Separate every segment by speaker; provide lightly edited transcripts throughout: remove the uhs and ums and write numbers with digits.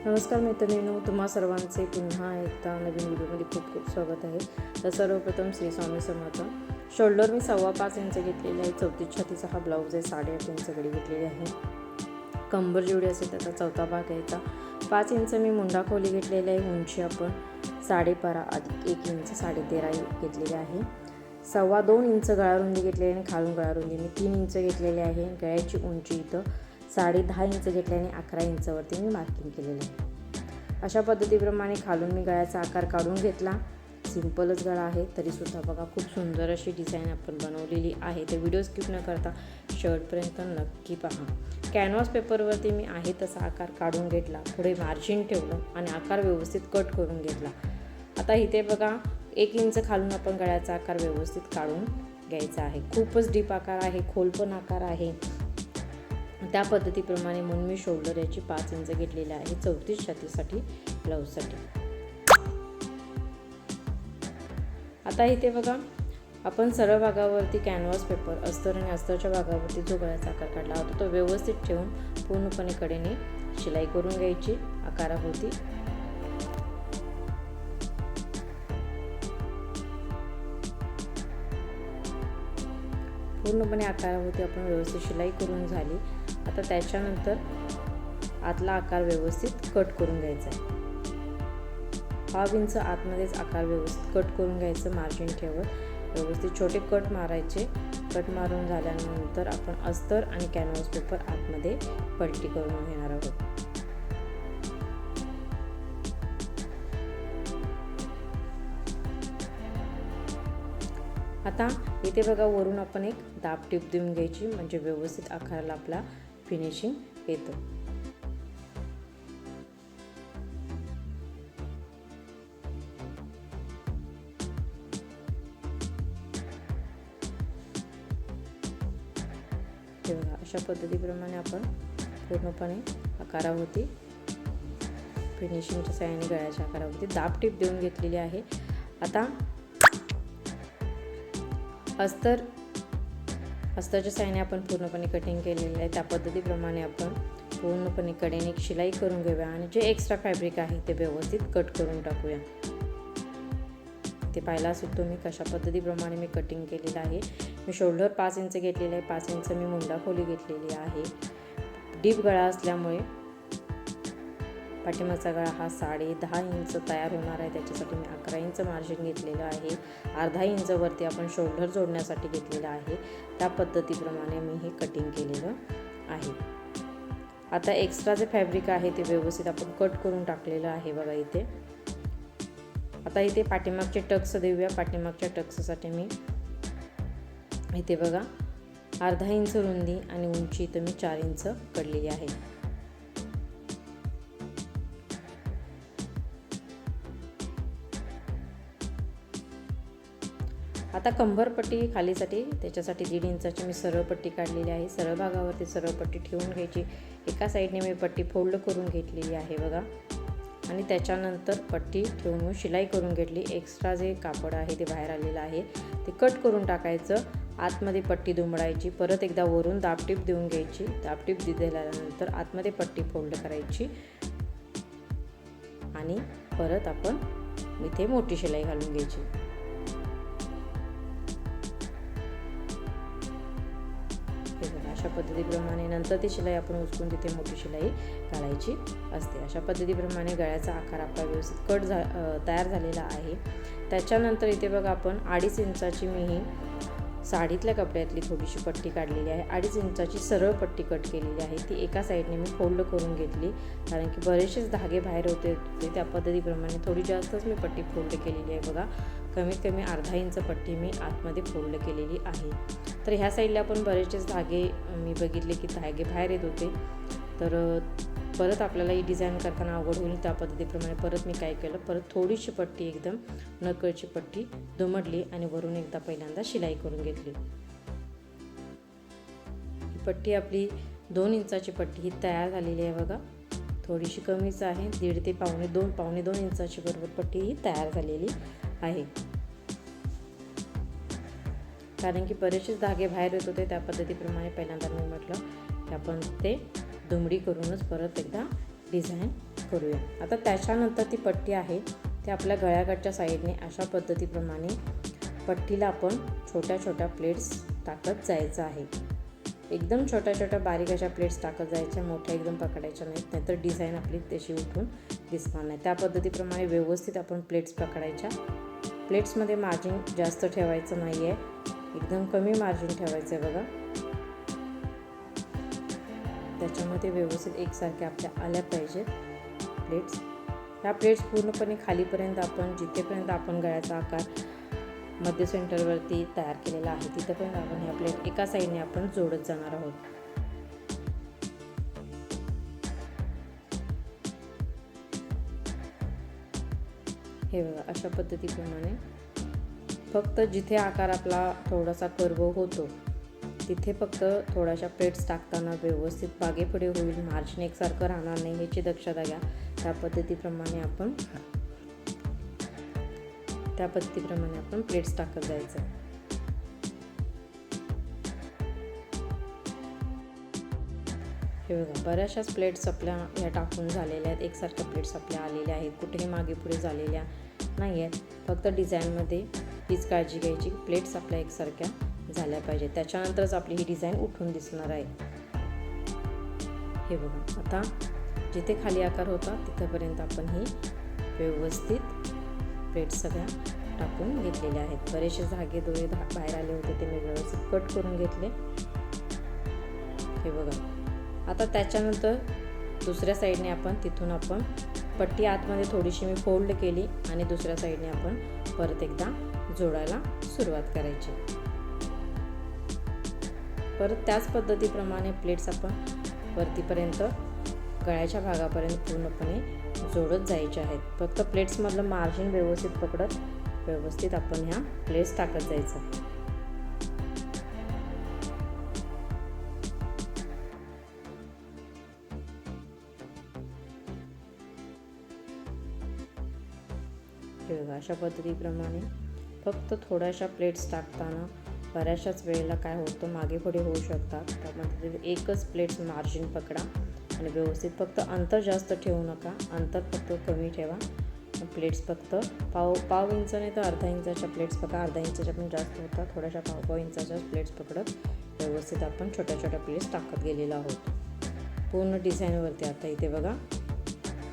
Speaker 1: नमस्कार मैत्रिणींनो, तुम्हा सर्वांचे पुन्हा एकदा नवीन व्हिडिओमध्ये खूप खूप स्वागत आहे. तर सर्वप्रथम श्री स्वामी समर्थ. शोल्डर मी 5.25 इंच घेतलेले आहे. 34 छातीचा हा ब्लाऊज आहे. 8.5 इंच गडी घेतलेली आहे. कंबर जेवढी असेल त्याचा चौथा भाग घ्यायचा. 5 इंच मी मुंडा खोली घेतलेली आहे. उंची आपण 12.5 अधिक 1 इंच 13.5 घेतलेली आहे. 2.25 इंच गळारुंदी घेतलेली आणि खालून गळारुंदी मी 3 इंच घेतलेली आहे. गळ्याची उंची इथं 10.5 इंच घेतल्याने 11 इंचावरती मी मार्किंग केलेलं आहे. अशा पद्धतीप्रमाणे खालून मी गळ्याचा आकार काढून घेतला. सिंपलच गळा आहे तरीसुद्धा बघा खूप सुंदर अशी डिझाईन आपण बनवलेली आहे. ते व्हिडिओ स्किप न करता शेवटपर्यंत नक्की पहा. कॅनव्हास पेपरवरती मी आहे तसा आकार काढून घेतला. पुढे मार्जिन ठेवलं आणि आकार व्यवस्थित कट करून घेतला. आता इथे बघा 1 इंच खालून आपण गळ्याचा आकार व्यवस्थित काढून घ्यायचा आहे. खूपच डीप आकार आहे, खोल पण आकार आहे. त्या पद्धतीप्रमाणे म्हणून मी शोल्डर याची 5 इंच घेतलेले आहे 34 छातीसाठी ब्लाऊजसाठी. आता इथे बघा आपण सरळ भागावरती कॅनव्हास पेपर अस्तर आणि अस्तरच्या भागावरती जो गळ्याचा आकार काढला होता तो व्यवस्थित ठेवून पूर्णपणे कडेने शिलाई करून घ्यायची आकाराभोवती. पूर्णपणे आकाराभोवती आपण व्यवस्थित शिलाई करून झाली. आता त्याच्यानंतर आतला आकार व्यवस्थित कट करून घ्यायचा आहे. 5 इंच आतमध्येच आकार व्यवस्थित कट करून घ्यायचं. मार्जिन ठेवत व्यवस्थित छोटे कट मारायचे. कट मारून झाल्यानंतर आपण अस्तर आणि कॅनव्हास पेपर आतमध्ये पलटी करून घेणार आहोत. आता इथे बघा वरून आपण एक दाब टीप देऊन घ्यायची म्हणजे व्यवस्थित आकाराला आपला फिनिशिंग येतं. हे बघा अशा पद्धतीप्रमाणे आपण पूर्णपणे आकाराभोवती फिनिशिंगच्या साहाय्याने गळ्याच्या आकाराभोवती दाब टीप देऊन घेतलेली आहे. आता अस्तरच्या साहाय्याने आपण पूर्णपणे कटिंग केलेलं आहे. त्या पद्धतीप्रमाणे आपण पूर्णपणे कडेने एक शिलाई करून घेऊया आणि जे एक्स्ट्रा फॅब्रिक आहे ते व्यवस्थित कट करून टाकूया. ते पाहिला असेल तुम्ही कशा पद्धतीप्रमाणे मी कटिंग केलेलं आहे. मी शोल्डर 5 इंच घेतलेलं आहे. 5 इंच मी मुंडा खोली घेतलेली आहे. डीप गळा असल्यामुळे पाठीमागचा गळा हा 10.5 इंच तयार होणार आहे. त्याच्यासाठी मी 11 इंच मार्जिन घेतलेलं आहे. अर्धा इंच वरती आपण शोल्डर जोडण्यासाठी घेतलेलं आहे. त्या पद्धतीप्रमाणे मी हे कटिंग केलेलं आहे. आता एक्स्ट्रा जे फॅब्रिक आहे ते व्यवस्थित आपण कट करून टाकलेलं आहे बघा इथे. आता इथे पाठीमागचे टक्स देऊया. पाठीमागच्या टक्ससाठी मी इथे बघा अर्धा इंच रुंदी आणि उंची इथं मी 4 इंच काढलेली आहे. आता कंबरपट्टी खालीसाठी त्याच्यासाठी 1.5 इंचाची मी सरळ पट्टी काढलेली आहे. सरळ भागावरती सरळ पट्टी ठेवून घ्यायची. एका साईडने मी पट्टी फोल्ड करून घेतलेली आहे बघा आणि त्याच्यानंतर पट्टी ठेवून मी शिलाई करून घेतली. एक्स्ट्रा जे कापड आहे ते बाहेर आलेलं आहे ते कट करून टाकायचं. आतमध्ये पट्टी दुमडायची. परत एकदा वरून दाबटीप देऊन घ्यायची. दाबटीप दिल्यानंतर आतमध्ये पट्टी फोल्ड करायची आणि परत आपण इथे मोठी शिलाई घालून घ्यायची. अशा पद्धतीप्रमाणे नंतर ती शिलाई आपण उचलून तिथे मोठी शिलाई घालायची असते. अशा पद्धतीप्रमाणे गळ्याचा आकार आपला व्यवस्थित तयार झालेला आहे. त्याच्यानंतर इथे बघा आपण 2.5 इंचाची मी ही साडीतल्या कपड्यातली थोडीशी पट्टी काढलेली आहे. 2.5 इंचाची सरळ पट्टी कट केलेली आहे. ती एका साईडने मी फोल्ड करून घेतली कारण की बरेचसेच धागे बाहेर होते. त्या पद्धतीप्रमाणे थोडी जास्तच मी पट्टी फोल्ड केलेली आहे बघा. कमीत कमी अर्धा इंच पट्टी मी आतमध्ये फोल्ड केलेली आहे. तर ह्या साईडला आपण बरेचसेच धागे मी बघितले की धागे बाहेर येत होते. तर परत आपल्याला ही डिझाईन करताना अवघड होईल. त्या पद्धतीप्रमाणे परत मी काय केलं, परत थोडीशी पट्टी एकदम नकळची पट्टी दुमडली आणि वरून एकदा पहिल्यांदा शिलाई करून घेतली. ही पट्टी आपली 2 इंचाची पट्टी ही तयार झालेली आहे बघा. थोडीशी कमीच आहे. 1.5 ते पावणे 2 इंचाची बरोबर पट्टी ही तयार झालेली आहे. कारण की बरेचसे धागे बाहेर येत होते. त्या पद्धतीप्रमाणे पहिल्यांदा मी म्हटलं की आपण ते दुमडी करूनच परत एकदा डिझाईन करूया. आता त्याच्यानंतर ती पट्टी आहे ती आपल्या गळ्याकडच्या साईडने अशा पद्धतीप्रमाणे पट्टीला आपण छोट्या छोट्या प्लेट्स टाकत जायचं आहे. एकदम छोट्या छोट्या बारीक अशा प्लेट्स टाकत जायच्या, मोठ्या एकदम पकडायच्या नाहीत, नाहीतर डिझाईन आपली तशी उठून दिसणार नाही. त्या पद्धतीप्रमाणे व्यवस्थित आपण प्लेट्स पकडायच्या. प्लेट्समध्ये मार्जिन जास्त ठेवायचं नाही आहे, एकदम कमी मार्जिन ठेवायचं आहे बघा. त्याच्यामध्ये व्यवस्थित एकसारख्या आपल्या आल्या पाहिजेत प्लेट्स. ह्या प्लेट्स पूर्णपणे खालीपर्यंत आपण जिथेपर्यंत आपण गळ्याचा आकार मध्य सेंटरवरती तयार केलेला आहे तिथेपर्यंत आपण ह्या प्लेट एका साईडने आपण जोडत जाणार आहोत. हे बघा अशा पद्धतीप्रमाणे फक्त जिथे आकार आपला थोडासा कर्व होतो तिथे फक्त थोड्याशा प्लेट्स टाकताना व्यवस्थित मागे पुढे होईल, मार्जिन एकसारखं राहणार नाही याची दक्षता घ्या. त्या पद्धतीप्रमाणे आपण प्लेट्स टाकत जायचं. हे बघा बऱ्याचशाच प्लेट्स आपल्या या टाकून झालेल्या आहेत, एकसारख्या प्लेट्स आपल्या आलेल्या आहेत, कुठेही मागे पुढे झालेल्या नाही आहेत. फक्त डिझाईनमध्ये हीच काळजी घ्यायची, प्लेट्स आपल्या एकसारख्या झाल्या पाहिजे, त्याच्यानंतरच आपली ही डिझाईन उठून दिसणार आहे. हे बघा आता जिथे खाली आकार होता तिथेपर्यंत आपण ही व्यवस्थित प्लेट्स सगळ्या टाकून घेतलेल्या आहेत. बरेचसे धागे दोरे बाहेर आले होते ते मी व्यवस्थित कट करून घेतले. हे बघा आता त्याच्यानंतर दुसऱ्या साईडने आपण तिथून आपण पट्टी आतमध्ये थोडीशी मी फोल्ड केली आणि दुसऱ्या साईडने आपण परत एकदा जोडायला सुरुवात करायची. परत त्याच पद्धतीप्रमाणे प्लेट्स आपण वरतीपर्यंत गळ्याच्या भागापर्यंत पूर्णपणे जोडत जायचे आहेत. फक्त प्लेट्समधलं मार्जिन व्यवस्थित पकडत व्यवस्थित आपण ह्या प्लेट्स टाकत जायचं. हे बघा अशा पद्धतीप्रमाणे फक्त थोड्याशा प्लेट्स टाकताना बऱ्याचशाच वेळेला काय होतं मागे पुढे होऊ शकतात. त्यामध्ये एकच प्लेट्स मार्जिन पकडा आणि व्यवस्थित फक्त अंतर जास्त ठेवू नका, अंतर फक्त कमी ठेवा. प्लेट्स फक्त पाव इंच नाही तर अर्धा इंचाच्या प्लेट्स बघा, अर्धा इंचाच्या पण जास्त होतात, थोड्याशा पाव इंचाच्या प्लेट्स पकडत व्यवस्थित आपण छोट्या छोट्या प्लेट्स टाकत गेलेलो आहोत पूर्ण डिझाईनवरती. आता इथे बघा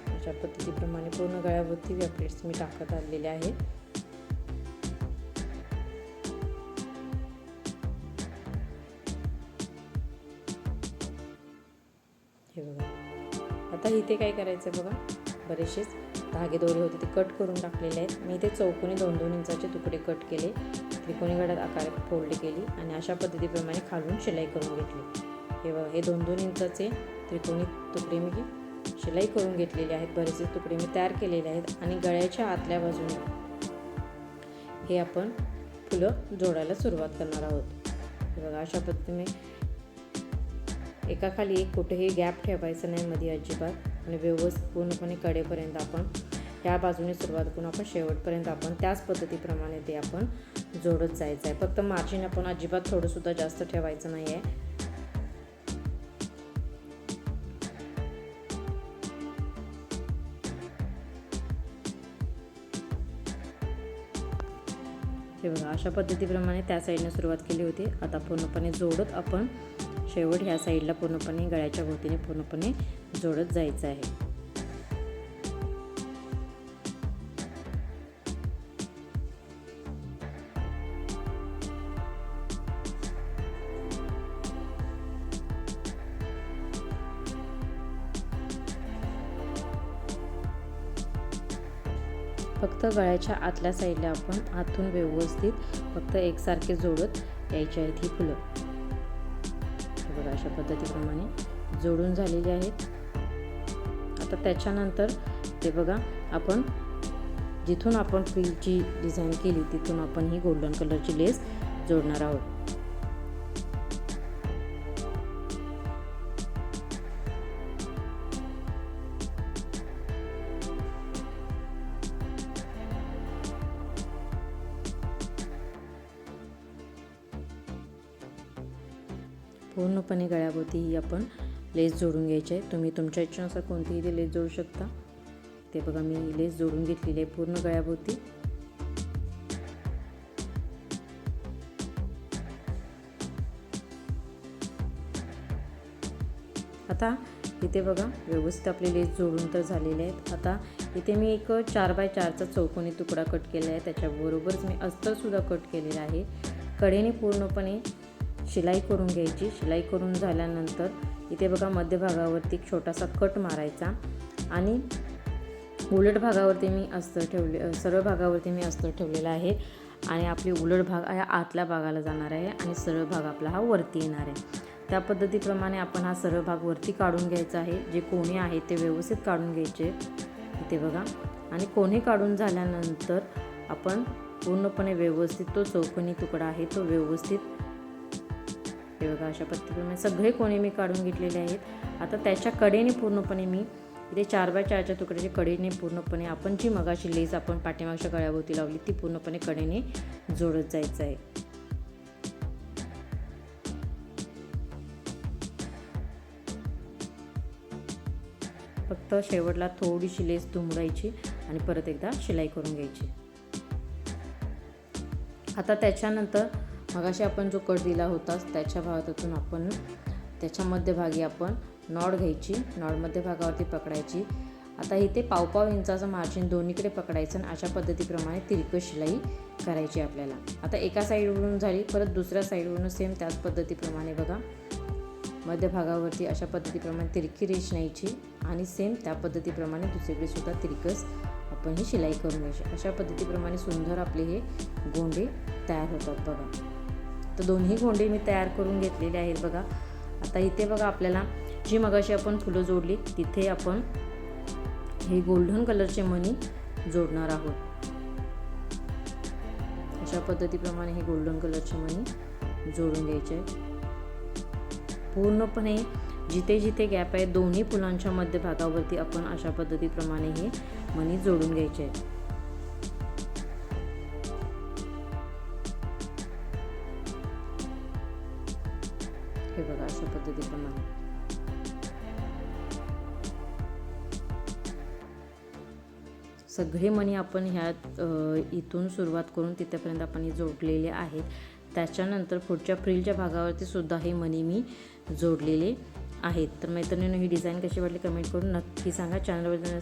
Speaker 1: अशा पद्धतीप्रमाणे पूर्ण गळ्यावरती या प्लेट्स मी टाकत आलेल्या आहेत. हे बघा आता इथे काय करायचं बघा, बरेचसेच धागे दोरे होते ते कट करून टाकलेले आहेत. मी इथे चौकोनी 2-2 इंचाचे तुकडे कट केले, त्रिकोणी गळ्यात आकार फोल्ड केली आणि अशा पद्धतीप्रमाणे खालून शिलाई करून घेतली. हे बघा हे 2-2 इंचाचे त्रिकोणी तुकडे मी शिलाई करून घेतलेले आहेत. बरेचसे तुकडे मी तयार केलेले आहेत आणि गळ्याच्या आतल्या बाजूने हे आपण फुलं जोडायला सुरुवात करणार आहोत. हे बघा अशा पद्धतीने एकाखाली एक कुठेही गॅप ठेवायचं नाही मध्ये अजिबात आणि व्यवस्थित पूर्णपणे कडेपर्यंत आपण ह्या बाजूने सुरुवात करून आपण शेवटपर्यंत आपण त्याच पद्धतीप्रमाणे ते आपण जोडत जायचं आहे. फक्त मार्जिन आपण अजिबात थोडंसुद्धा जास्त ठेवायचं नाही आहे. हे बघा अशा पद्धतीप्रमाणे त्या साईडने सुरुवात केली होती. आता पूर्णपणे जोडत आपण शेवट ह्या साईडला पूर्णपणे गळ्याच्या भोवतीने पूर्णपणे जोडत जायचं आहे. फक्त गळ्याच्या आतल्या साईडला आपण आतून व्यवस्थित फक्त एकसारखे जोडत यायचे आहेत ही फुलं. बघा अशा पद्धतीप्रमाणे जोडून झालेली आहेत. आता त्याच्यानंतर ते बघा आपण जिथून आपण फ्रिलची डिझाईन केली तिथून आपण ही गोल्डन कलरची लेस जोडणार आहोत. पूर्णपणे गळ्याभोवती ही आपण लेस जोडून घ्यायची आहे. तुम्ही तुमच्या इच्छेनुसार कोणतीही लेस जोडू शकता. ते बघा मी लेस जोडून घेतलेली आहे पूर्ण गळ्याभोवती. आता इथे बघा व्यवस्थित आपले लेस जोडून तर झालेले आहेत. आता इथे मी एक 4x4चा चौकोनी तुकडा कट केला आहे. त्याच्याबरोबरच मी अस्तरसुद्धा कट केलेला आहे. कडेने पूर्णपणे शिलाई करून घ्यायची. शिलाई करून झाल्यानंतर इथे बघा मध्यभागावरती एक छोटासा कट मारायचा आणि उलट भागावरती मी अस्तर ठेवले, सरळ भागावरती मी अस्तर ठेवलेला आहे आणि आपली उलट भाग हा आतल्या भागाला जाणार आहे आणि सरळ भाग आपला हा वरती येणार आहे. त्या पद्धतीप्रमाणे आपण हा सरळ भाग वरती काढून घ्यायचा आहे. जे कोणे आहेत ते व्यवस्थित काढून घ्यायचे इथे बघा. आणि कोणे काढून झाल्यानंतर आपण पूर्णपणे व्यवस्थित तो चौकोनी तुकडा आहे तो व्यवस्थित हे बघा अशा पद्धतीप्रमाणे सगळे कोणे मी काढून घेतलेले आहेत. आता त्याच्या कडेने पूर्णपणे मी इथे 4x4च्या तुकड्याच्या कडेने पूर्णपणे आपण जी मगाशी लेस आपण पाठीमागच्या गळ्याभोवती लावली ती पूर्णपणे कडेने जोडत जायचं आहे. फक्त शेवटला थोडीशी लेस दुमडायची आणि परत एकदा शिलाई करून घ्यायची. आता त्याच्यानंतर मगाशी आपण जो कट दिला होता त्याच्या भागातून आपण त्याच्या मध्यभागी आपण नॉट घ्यायची. नॉट मध्यभागावरती पकडायची. आता इथे 1.5 इंचाचं मार्जिन दोन्हीकडे पकडायचं आणि अशा पद्धतीप्रमाणे तिरकस शिलाई करायची आपल्याला. आता एका साईडवरून झाली, परत दुसऱ्या साईडवरून सेम त्याच पद्धतीप्रमाणे बघा मध्यभागावरती अशा पद्धतीप्रमाणे तिरकी रेष न्यायची आणि सेम त्या पद्धतीप्रमाणे दुसरीकडे सुद्धा तिरकस आपण ही शिलाई करून घ्यायची. अशा पद्धतीप्रमाणे सुंदर आपले हे गोंडे तयार होतात बघा. तर दोन्ही गोंडे मी तयार करून घेतलेले आहेत बघा. आता इथे बघा आपल्याला जी मगाशी आपण फुलं जोडली तिथे आपण हे गोल्डन कलरचे मणी जोडणार आहोत. अशा पद्धतीप्रमाणे हे गोल्डन कलरचे मणी जोडून घ्यायचे आहेत. पूर्णपणे जिथे जिथे गॅप आहे दोन्ही फुलांच्या मध्यभागावरती आपण अशा पद्धतीप्रमाणे हे मणी जोडून घ्यायचे आहेत. हे बघा अशा पद्धतीप्रमाणे सगळे मणी आपण ह्यात इथून सुरुवात करून तिथेपर्यंत आपण जोडलेले आहेत. त्याच्यानंतर पुढच्या फ्रिलच्या भागावरती सुद्धा हे मणी मी जोडलेले आहेत. तर मैत्रिणींनो ही डिझाईन कशी वाटली कमेंट करून नक्की सांगा. चॅनलवर